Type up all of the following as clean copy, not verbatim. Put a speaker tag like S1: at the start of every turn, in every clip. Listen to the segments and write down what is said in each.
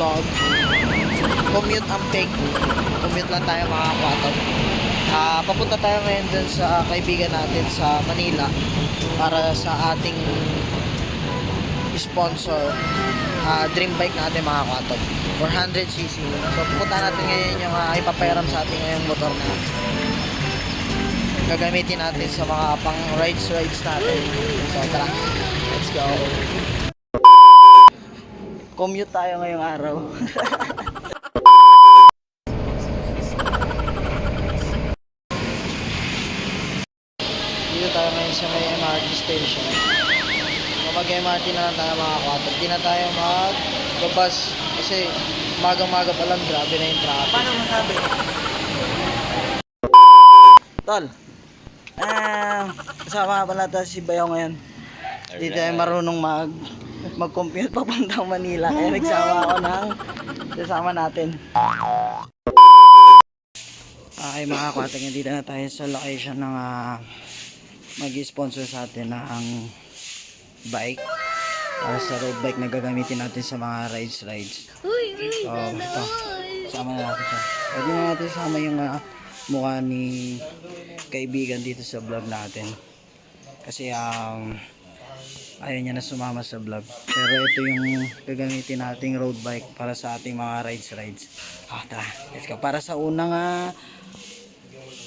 S1: vlog. Commute Ampeg. Commute lang tayo mga kakwatog. Papunta tayo ngayon dun sa kaibigan natin sa Manila para sa ating sponsor, dream bike natin mga kakwatog, 400cc. So pupunta natin ngayon yung ipapayaram sa ating ngayong motor na gagamitin natin sa mga pang rides natin. So tara, let's go. Commute tayo ngayong araw. Dito tayo ngayon sa may MRT station. Mag-MRT na lang tayo mga kakwatog. Di na tayo mag-bus kasi magang-maga pa lang, grabe na yung traffic. Paano masabi? Tol, kasama pala tayo si Bayaw ngayon. Di tayo marunong mag-compute papuntang Manila. Kaya nagsama ako ng kasama natin. Okay mga kakwatog, dito na tayo sa location ng mag-sponsor sa atin na ang bike para sa road bike na gagamitin natin sa mga rides. So ito, sama na natin siya. Pwede na natin sama yung mukha ni kaibigan dito sa vlog natin kasi ayaw niya na sumama sa vlog, pero ito yung gagamitin nating road bike para sa ating mga rides. Tara, let's go, para sa unang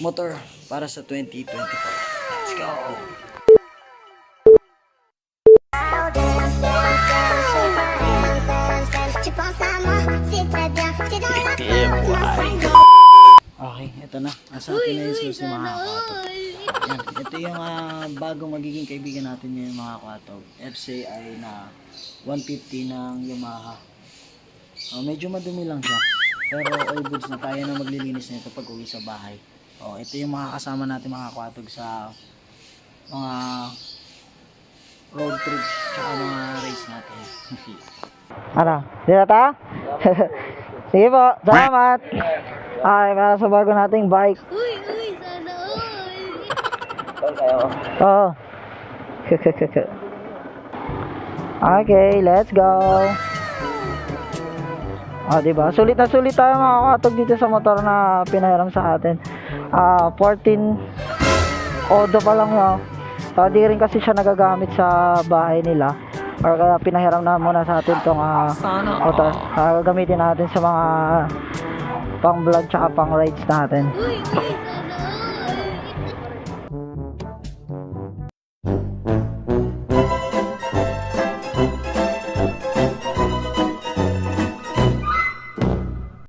S1: motor para sa 2024. Let's go. Okay, ito na. Asa atin na yung susi mga kakwatog. Yan, ito yung bagong magiging kaibigan natin ngayon mga kakwatog. FCI na 150 ng Yamaha. Medyo madumi lang siya, pero all goods na, tayo na maglilinis nito pag uwi sa bahay. Ito yung mga kasama natin mga kakwatog sa mga road trip tsaka mga race natin. Ano? Dito ta? Sige po, salamat! Ay, para sa bago nating bike.
S2: Uy, sana all.
S1: Oo. Okay, let's go. Diba? Sulit na sulit tayo mga kakatog dito sa motor na pinahiram sa atin. 14 odo pa lang yun. So, di rin kasi siya nagagamit sa bahay nila. Or kaya pinahiram na muna sa atin itong motor. Gagamitin natin sa mga pang vlog tsaka pang rides natin.